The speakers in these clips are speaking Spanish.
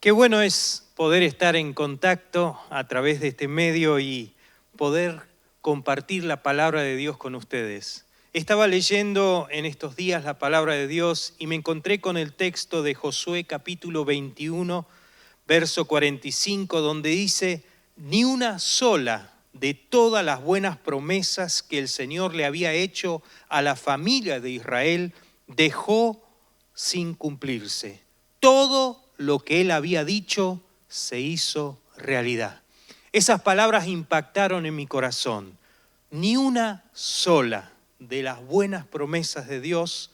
Qué bueno es poder estar en contacto a través de este medio y poder compartir la palabra de Dios con ustedes. Estaba leyendo en estos días la palabra de Dios y me encontré con el texto de Josué capítulo 21, verso 45, donde dice: ni una sola de todas las buenas promesas que el Señor le había hecho a la familia de Israel dejó sin cumplirse. Todo lo que él había dicho se hizo realidad. Esas palabras impactaron en mi corazón. Ni una sola de las buenas promesas de Dios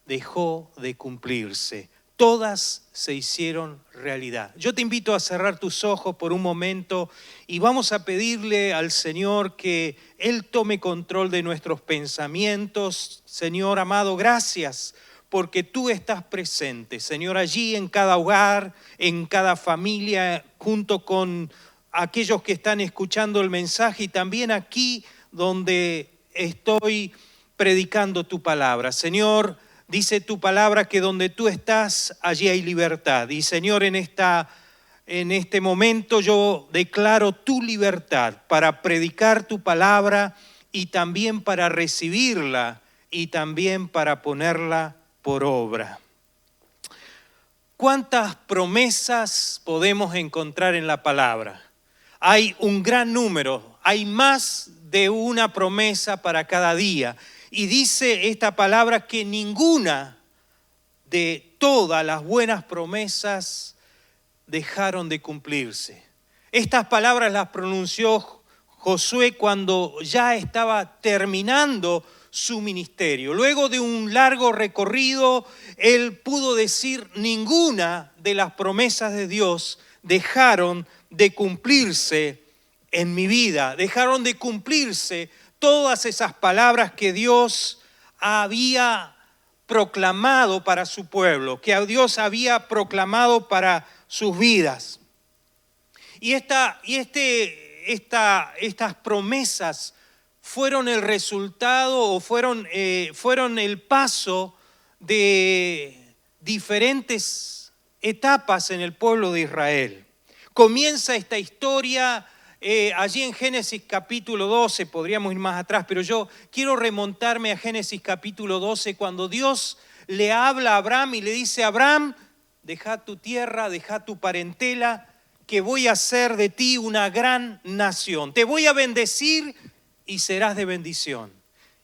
dejó de cumplirse. Todas se hicieron realidad. Yo te invito a cerrar tus ojos por un momento y vamos a pedirle al Señor que Él tome control de nuestros pensamientos. Señor amado, gracias porque tú estás presente, Señor, allí en cada hogar, en cada familia, junto con aquellos que están escuchando el mensaje y también aquí donde estoy predicando tu palabra. Señor, dice tu palabra que donde tú estás, allí hay libertad. Y Señor, en este momento yo declaro tu libertad para predicar tu palabra y también para recibirla y también para ponerla por obra. ¿Cuántas promesas podemos encontrar en la palabra? Hay un gran número, hay más de una promesa para cada día. Y dice esta palabra que ninguna de todas las buenas promesas dejaron de cumplirse. Estas palabras las pronunció Josué cuando ya estaba terminando su ministerio. Luego de un largo recorrido, él pudo decir: ninguna de las promesas de Dios dejaron de cumplirse en mi vida. Dejaron de cumplirse todas esas palabras que Dios había proclamado para su pueblo, que Dios había proclamado para sus vidas. Y estas promesas fueron el resultado o fueron el paso de diferentes etapas en el pueblo de Israel. Comienza esta historia allí en Génesis capítulo 12, podríamos ir más atrás, pero yo quiero remontarme a Génesis capítulo 12, cuando Dios le habla a Abraham y le dice: Abraham, deja tu tierra, deja tu parentela, que voy a hacer de ti una gran nación. Te voy a bendecir y serás de bendición.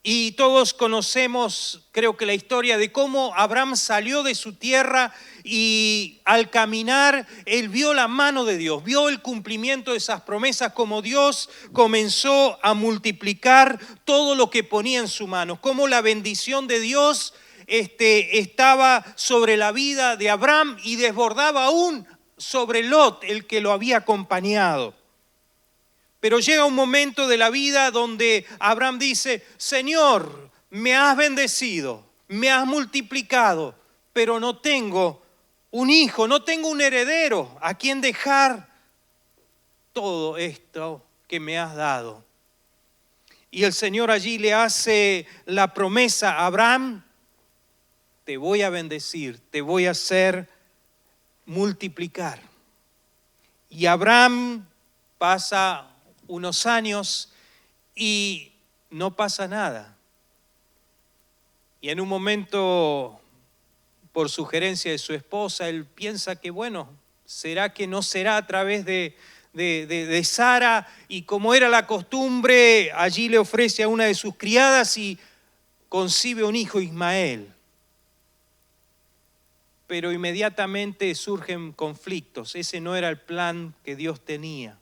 Y todos conocemos, creo que la historia de cómo Abraham salió de su tierra y al caminar, él vio la mano de Dios, vio el cumplimiento de esas promesas, como Dios comenzó a multiplicar todo lo que ponía en su mano, cómo la bendición de Dios estaba sobre la vida de Abraham y desbordaba aún sobre Lot, el que lo había acompañado. Pero llega un momento de la vida donde Abraham dice: Señor, me has bendecido, me has multiplicado, pero no tengo un hijo, no tengo un heredero a quien dejar todo esto que me has dado. Y el Señor allí le hace la promesa a Abraham: te voy a bendecir, te voy a hacer multiplicar. Y Abraham pasa unos años y no pasa nada. Y en un momento, por sugerencia de su esposa, él piensa que bueno, ¿será que no será a través de Sara? Y como era la costumbre, allí le ofrece a una de sus criadas y concibe un hijo, Ismael. Pero inmediatamente surgen conflictos. Ese no era el plan que Dios tenía.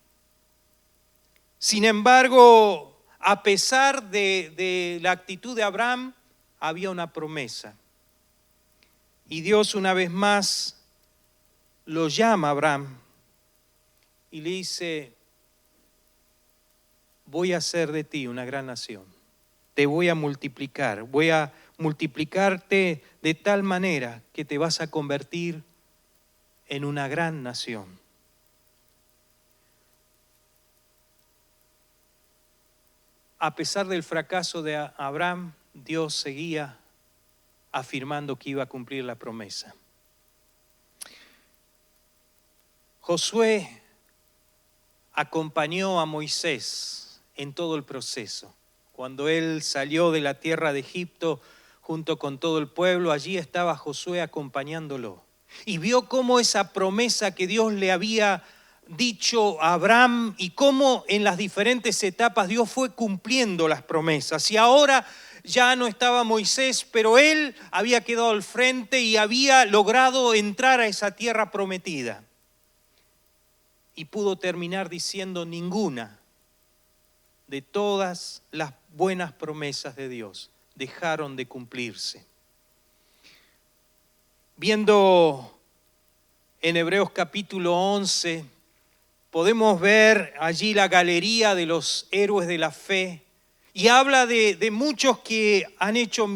Sin embargo, a pesar de la actitud de Abraham, había una promesa. Y Dios una vez más lo llama a Abraham y le dice: voy a hacer de ti una gran nación. Te voy a multiplicar, voy a multiplicarte de tal manera que te vas a convertir en una gran nación. A pesar del fracaso de Abraham, Dios seguía afirmando que iba a cumplir la promesa. Josué acompañó a Moisés en todo el proceso. Cuando él salió de la tierra de Egipto junto con todo el pueblo, allí estaba Josué acompañándolo. Y vio cómo esa promesa que Dios le había dicho a Abraham y cómo en las diferentes etapas Dios fue cumpliendo las promesas. Y ahora ya no estaba Moisés, pero él había quedado al frente y había logrado entrar a esa tierra prometida. Y pudo terminar diciendo: ninguna de todas las buenas promesas de Dios dejaron de cumplirse. Viendo en Hebreos capítulo 11, podemos ver allí la galería de los héroes de la fe y habla de muchos que han hecho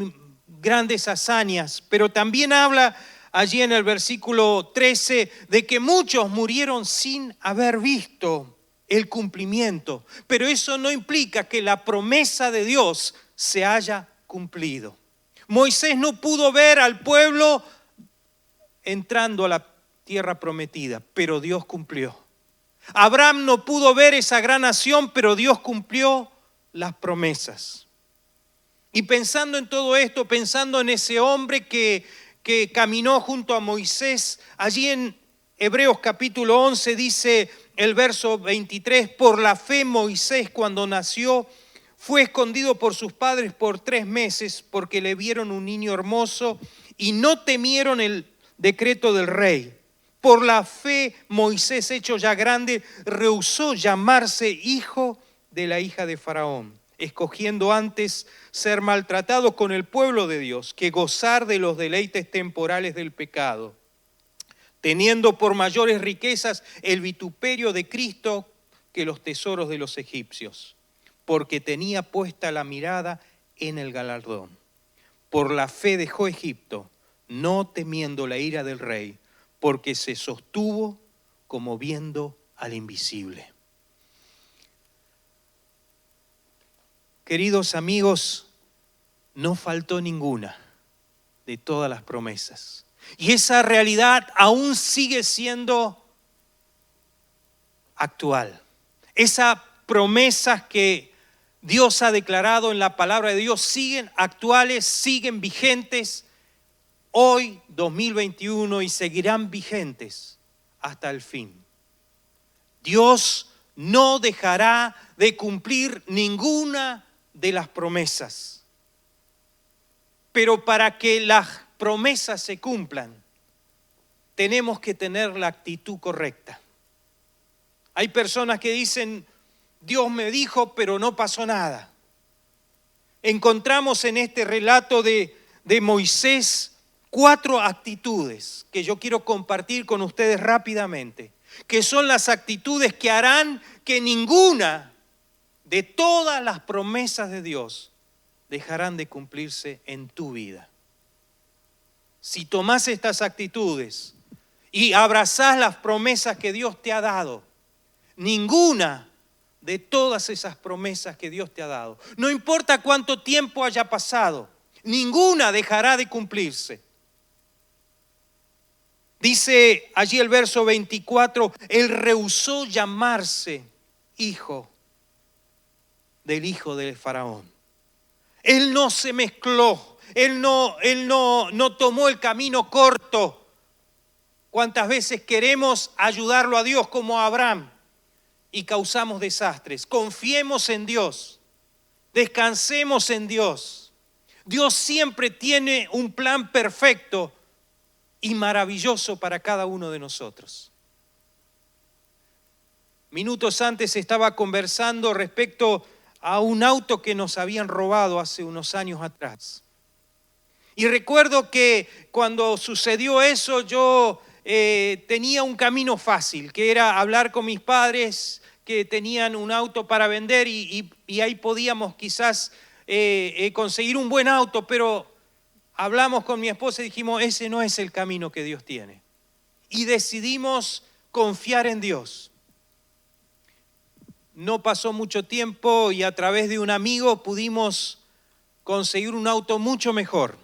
grandes hazañas, pero también habla allí en el versículo 13 de que muchos murieron sin haber visto el cumplimiento, pero eso no implica que la promesa de Dios se haya cumplido. Moisés no pudo ver al pueblo entrando a la tierra prometida, pero Dios cumplió. Abraham no pudo ver esa gran nación, pero Dios cumplió las promesas. Y pensando en todo esto, pensando en ese hombre que caminó junto a Moisés, allí en Hebreos capítulo 11 dice el verso 23, por la fe Moisés cuando nació fue escondido por sus padres por 3 meses porque le vieron un niño hermoso y no temieron el decreto del rey. Por la fe Moisés, hecho ya grande, rehusó llamarse hijo de la hija de Faraón, escogiendo antes ser maltratado con el pueblo de Dios que gozar de los deleites temporales del pecado, teniendo por mayores riquezas el vituperio de Cristo que los tesoros de los egipcios, porque tenía puesta la mirada en el galardón. Por la fe dejó Egipto, no temiendo la ira del rey, porque se sostuvo como viendo al invisible. Queridos amigos, no faltó ninguna de todas las promesas. Y esa realidad aún sigue siendo actual. Esas promesas que Dios ha declarado en la palabra de Dios siguen actuales, siguen vigentes hoy, 2021, y seguirán vigentes hasta el fin. Dios no dejará de cumplir ninguna de las promesas. Pero para que las promesas se cumplan, tenemos que tener la actitud correcta. Hay personas que dicen: Dios me dijo, pero no pasó nada. Encontramos en este relato de Moisés 4 actitudes que yo quiero compartir con ustedes rápidamente, que son las actitudes que harán que ninguna de todas las promesas de Dios dejarán de cumplirse en tu vida. Si tomás estas actitudes y abrazás las promesas que Dios te ha dado, ninguna de todas esas promesas que Dios te ha dado, no importa cuánto tiempo haya pasado, ninguna dejará de cumplirse. Dice allí el verso 24, él rehusó llamarse hijo del hijo de Faraón. Él no se mezcló, él no tomó el camino corto. ¿Cuántas veces queremos ayudarlo a Dios como a Abraham y causamos desastres? Confiemos en Dios, descansemos en Dios. Dios siempre tiene un plan perfecto y maravilloso para cada uno de nosotros. Minutos antes estaba conversando respecto a un auto que nos habían robado hace unos años atrás. Y recuerdo que cuando sucedió eso yo tenía un camino fácil, que era hablar con mis padres que tenían un auto para vender y ahí podíamos quizás conseguir un buen auto, pero hablamos con mi esposa y dijimos, ese no es el camino que Dios tiene. Y decidimos confiar en Dios. No pasó mucho tiempo y a través de un amigo pudimos conseguir un auto mucho mejor,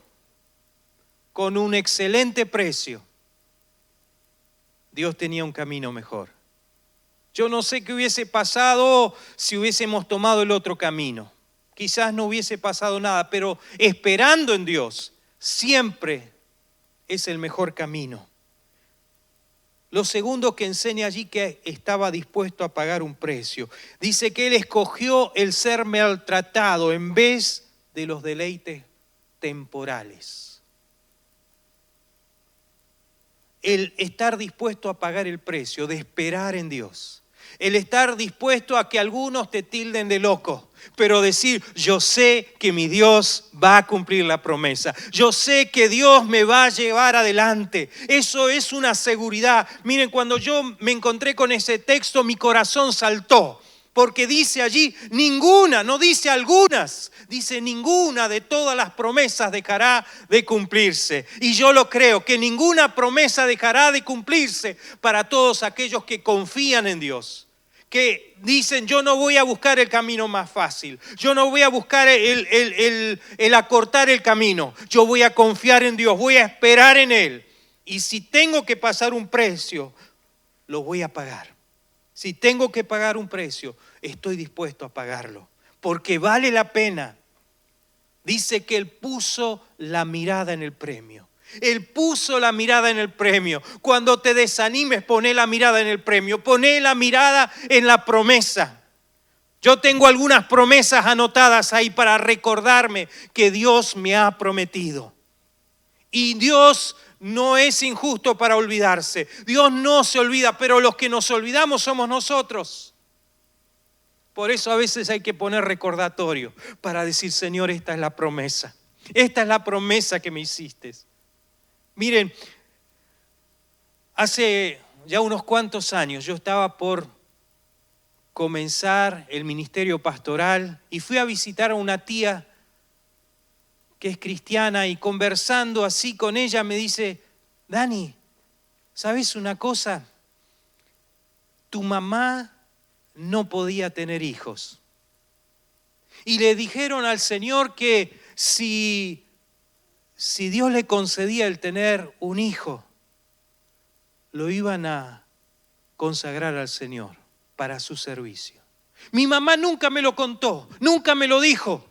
con un excelente precio. Dios tenía un camino mejor. Yo no sé qué hubiese pasado si hubiésemos tomado el otro camino. Quizás no hubiese pasado nada, pero esperando en Dios siempre es el mejor camino. Lo segundo que enseña allí, que estaba dispuesto a pagar un precio. Dice que él escogió el ser maltratado en vez de los deleites temporales. El estar dispuesto a pagar el precio de esperar en Dios. El estar dispuesto a que algunos te tilden de loco, pero decir, yo sé que mi Dios va a cumplir la promesa. Yo sé que Dios me va a llevar adelante. Eso es una seguridad. Miren, cuando yo me encontré con ese texto, mi corazón saltó. Porque dice allí, ninguna, no dice algunas, dice ninguna de todas las promesas dejará de cumplirse. Y yo lo creo, que ninguna promesa dejará de cumplirse para todos aquellos que confían en Dios. Que dicen, yo no voy a buscar el camino más fácil, yo no voy a buscar el acortar el camino, yo voy a confiar en Dios, voy a esperar en Él. Y si tengo que pasar un precio, lo voy a pagar. Si tengo que pagar un precio, estoy dispuesto a pagarlo, porque vale la pena. Dice que Él puso la mirada en el premio. Él puso la mirada en el premio. Cuando te desanimes, poné la mirada en el premio. Poné la mirada en la promesa. Yo tengo algunas promesas anotadas ahí para recordarme que Dios me ha prometido. Y Dios no es injusto para olvidarse. Dios no se olvida, pero los que nos olvidamos somos nosotros. Por eso a veces hay que poner recordatorio para decir, Señor, esta es la promesa. Esta es la promesa que me hiciste. Miren, hace ya unos cuantos años yo estaba por comenzar el ministerio pastoral y fui a visitar a una tía que es cristiana, y conversando así con ella me dice, Dani, ¿sabes una cosa? Tu mamá no podía tener hijos. Y le dijeron al Señor que si Dios le concedía el tener un hijo, lo iban a consagrar al Señor para su servicio. Mi mamá nunca me lo contó, nunca me lo dijo.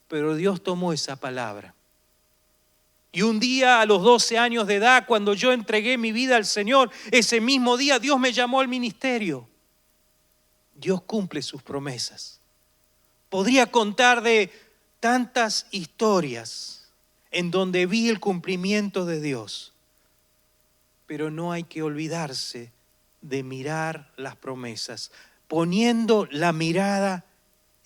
Pero Dios tomó esa palabra. Y un día a los 12 años de edad, cuando yo entregué mi vida al Señor, ese mismo día Dios me llamó al ministerio. Dios cumple sus promesas. Podría contar de tantas historias en donde vi el cumplimiento de Dios. Pero no hay que olvidarse de mirar las promesas, poniendo la mirada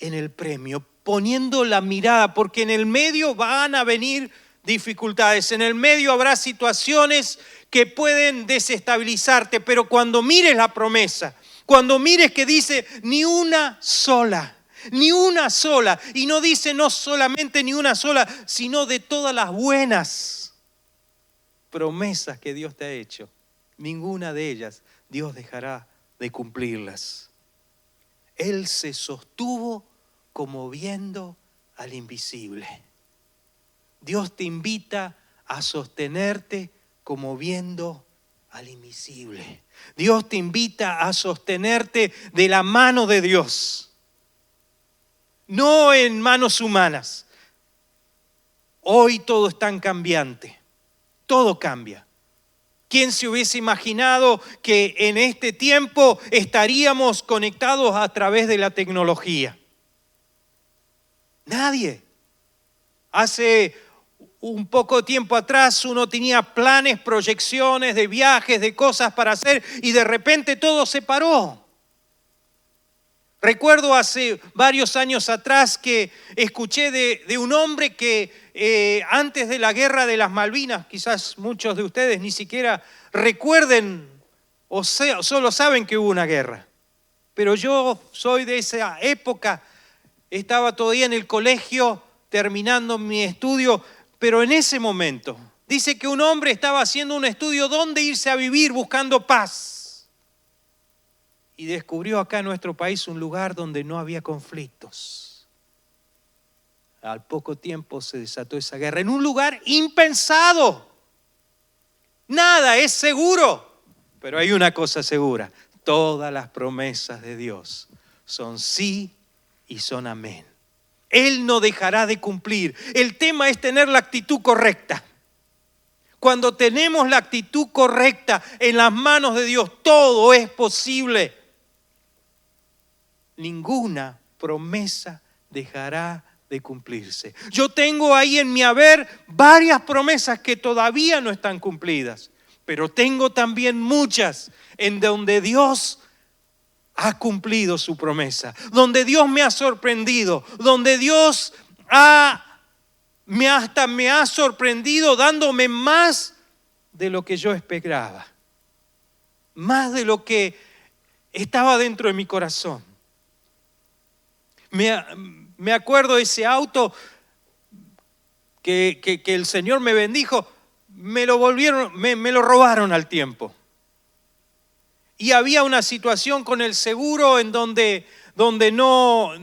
en el premio, poniendo la mirada, porque en el medio van a venir dificultades, en el medio habrá situaciones que pueden desestabilizarte, pero cuando mires la promesa, cuando mires que dice ni una sola, y no dice no solamente ni una sola, sino de todas las buenas promesas que Dios te ha hecho, ninguna de ellas Dios dejará de cumplirlas. Él se sostuvo como viendo al invisible. Dios te invita a sostenerte como viendo al invisible. Dios te invita a sostenerte de la mano de Dios, no en manos humanas. Hoy todo es tan cambiante, todo cambia. ¿Quién se hubiese imaginado que en este tiempo estaríamos conectados a través de la tecnología? Nadie. Hace un poco tiempo atrás uno tenía planes, proyecciones de viajes, de cosas para hacer, y de repente todo se paró. Recuerdo hace varios años atrás que escuché de un hombre que antes de la guerra de las Malvinas, quizás muchos de ustedes ni siquiera recuerden o solo saben que hubo una guerra. Pero yo soy de esa época, estaba todavía en el colegio terminando mi estudio, pero en ese momento dice que un hombre estaba haciendo un estudio dónde irse a vivir buscando paz. Y descubrió acá en nuestro país un lugar donde no había conflictos. Al poco tiempo se desató esa guerra en un lugar impensado. Nada es seguro. Pero hay una cosa segura, todas las promesas de Dios son sí y son amén. Él no dejará de cumplir. El tema es tener la actitud correcta. Cuando tenemos la actitud correcta en las manos de Dios, todo es posible. Ninguna promesa dejará de cumplirse. Yo tengo ahí en mi haber varias promesas que todavía no están cumplidas, pero tengo también muchas en donde Dios ha cumplido su promesa, donde Dios me ha sorprendido, donde Dios me ha sorprendido dándome más de lo que yo esperaba, más de lo que estaba dentro de mi corazón. Me acuerdo de ese auto que el Señor me bendijo, me lo robaron al tiempo. Y había una situación con el seguro en donde no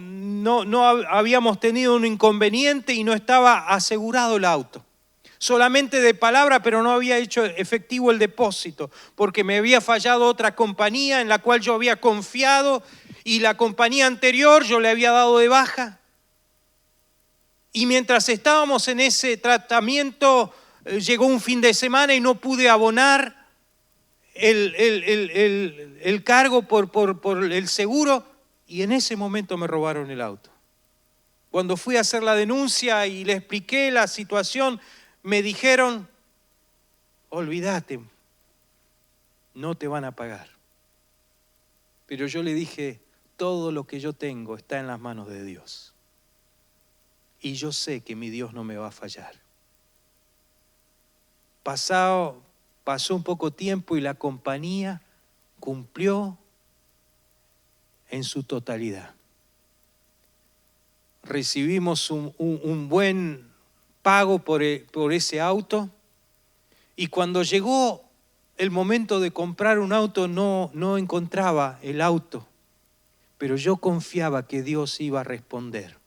habíamos tenido un inconveniente y no estaba asegurado el auto. Solamente de palabra, pero no había hecho efectivo el depósito, porque me había fallado otra compañía en la cual yo había confiado y la compañía anterior yo le había dado de baja. Y mientras estábamos en ese tratamiento, llegó un fin de semana y no pude abonar el cargo por el seguro, y en ese momento me robaron el auto. Cuando fui a hacer la denuncia y le expliqué la situación, me dijeron, olvídate, no te van a pagar. Pero yo le dije, todo lo que yo tengo está en las manos de Dios. Y yo sé que mi Dios no me va a fallar. Pasó un poco tiempo y la compañía cumplió en su totalidad. Recibimos un buen pago por ese auto, y cuando llegó el momento de comprar un auto no encontraba el auto, pero yo confiaba que Dios iba a responder.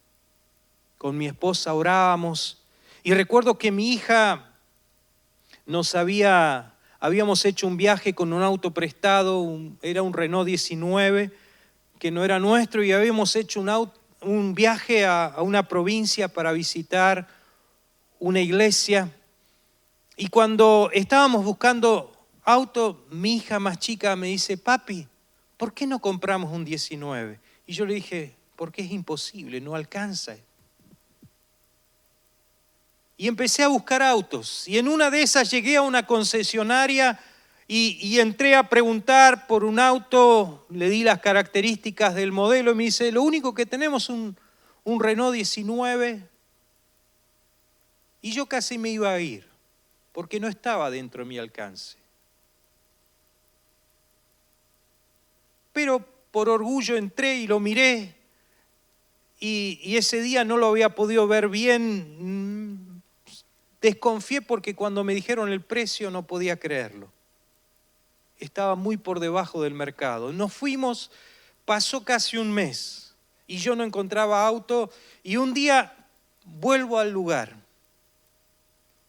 Con mi esposa orábamos y recuerdo que mi hija habíamos hecho un viaje con un auto prestado, era un Renault 19 que no era nuestro, y habíamos hecho un viaje a una provincia para visitar una iglesia. Y cuando estábamos buscando auto, mi hija más chica me dice, papi, ¿por qué no compramos un 19? Y yo le dije, porque es imposible, no alcanza. Y empecé a buscar autos, y en una de esas llegué a una concesionaria y entré a preguntar por un auto, le di las características del modelo y me dice, lo único que tenemos es un Renault 19, y yo casi me iba a ir, porque no estaba dentro de mi alcance. Pero por orgullo entré y lo miré, y ese día no lo había podido ver bien. Desconfié porque cuando me dijeron el precio no podía creerlo. Estaba muy por debajo del mercado. Nos fuimos, pasó casi un mes y yo no encontraba auto, y un día vuelvo al lugar.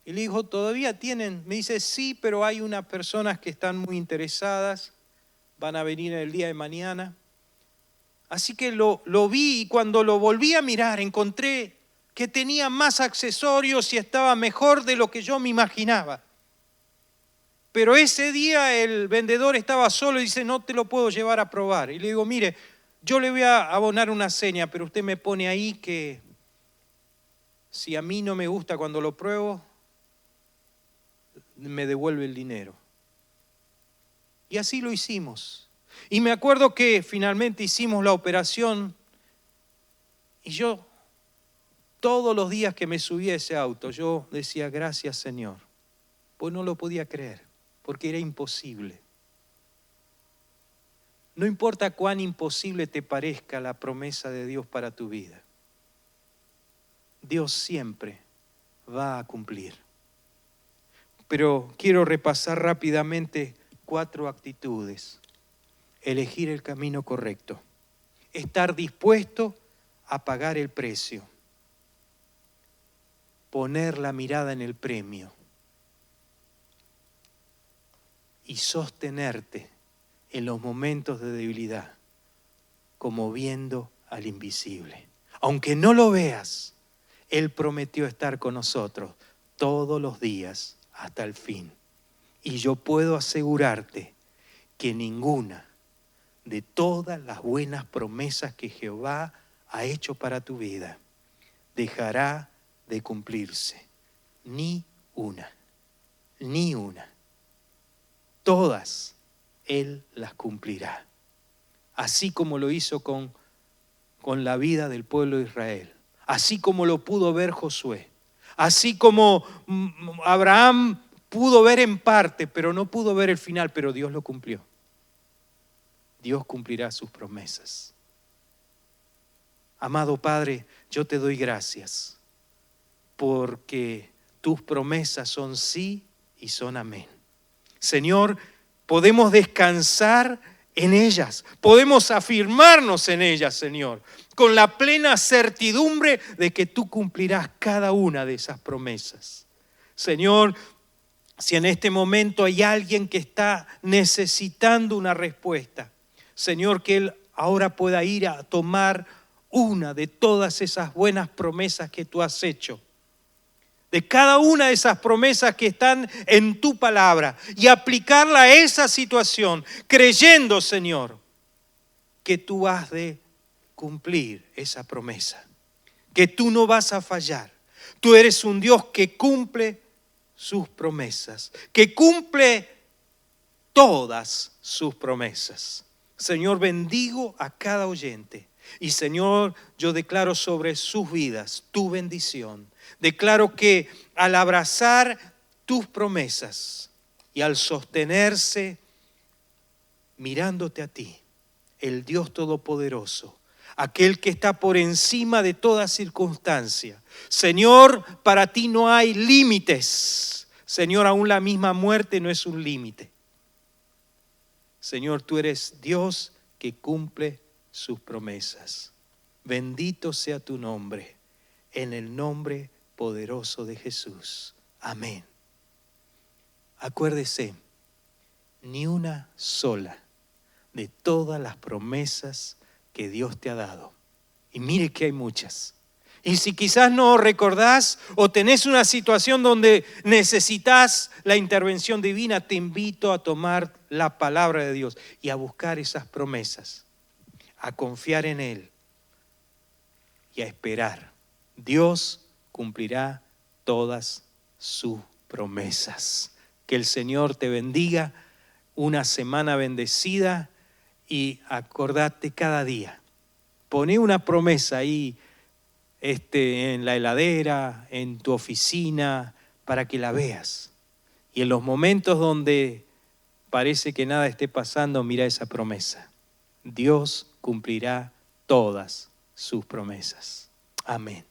Y le digo, ¿todavía tienen? Me dice, sí, pero hay unas personas que están muy interesadas, van a venir el día de mañana. Así que lo vi, y cuando lo volví a mirar encontré que tenía más accesorios y estaba mejor de lo que yo me imaginaba. Pero ese día el vendedor estaba solo y dice, no te lo puedo llevar a probar. Y le digo, mire, yo le voy a abonar una seña, pero usted me pone ahí que si a mí no me gusta cuando lo pruebo, me devuelve el dinero. Y así lo hicimos. Y me acuerdo que finalmente hicimos la operación, y yo todos los días que me subía a ese auto, yo decía, gracias Señor. Pues no lo podía creer, porque era imposible. No importa cuán imposible te parezca la promesa de Dios para tu vida, Dios siempre va a cumplir. Pero quiero repasar rápidamente 4 actitudes. Elegir el camino correcto. Estar dispuesto a pagar el precio. Poner la mirada en el premio. y sostenerte en los momentos de debilidad, como viendo al invisible. Aunque no lo veas, Él prometió estar con nosotros todos los días hasta el fin. Y yo puedo asegurarte que ninguna de todas las buenas promesas que Jehová ha hecho para tu vida dejará de cumplirse. Ni una. Ni una. Todas Él las cumplirá. Así como lo hizo con la vida del pueblo de Israel. Así como lo pudo ver Josué. Así como Abraham pudo ver en parte, pero no pudo ver el final, pero Dios lo cumplió. Dios cumplirá sus promesas. Amado Padre, yo te doy gracias porque tus promesas son sí y son amén. Señor, podemos descansar en ellas, podemos afirmarnos en ellas, Señor, con la plena certidumbre de que tú cumplirás cada una de esas promesas. Señor, si en este momento hay alguien que está necesitando una respuesta, Señor, que Él ahora pueda ir a tomar una de todas esas buenas promesas que tú has hecho, de cada una de esas promesas que están en tu palabra y aplicarla a esa situación, creyendo, Señor, que tú has de cumplir esa promesa, que tú no vas a fallar. Tú eres un Dios que cumple sus promesas, que cumple todas sus promesas. Señor, bendigo a cada oyente. Y Señor, yo declaro sobre sus vidas tu bendición. Declaro que al abrazar tus promesas y al sostenerse mirándote a ti, el Dios Todopoderoso, aquel que está por encima de toda circunstancia. Señor, para ti no hay límites. Señor, aún la misma muerte no es un límite. Señor, tú eres Dios que cumple sus promesas. Bendito sea tu nombre, en el nombre poderoso de Jesús. Amén. Acuérdese, ni una sola de todas las promesas que Dios te ha dado. Y mire que hay muchas. Y si quizás no recordás o tenés una situación donde necesitas la intervención divina, te invito a tomar la palabra de Dios y a buscar esas promesas, a confiar en Él y a esperar. Dios cumplirá todas sus promesas. Que el Señor te bendiga, una semana bendecida y acordate cada día. Poné una promesa ahí en la heladera, en tu oficina, para que la veas. Y en los momentos donde parece que nada esté pasando, mira esa promesa. Dios cumplirá todas sus promesas. Amén.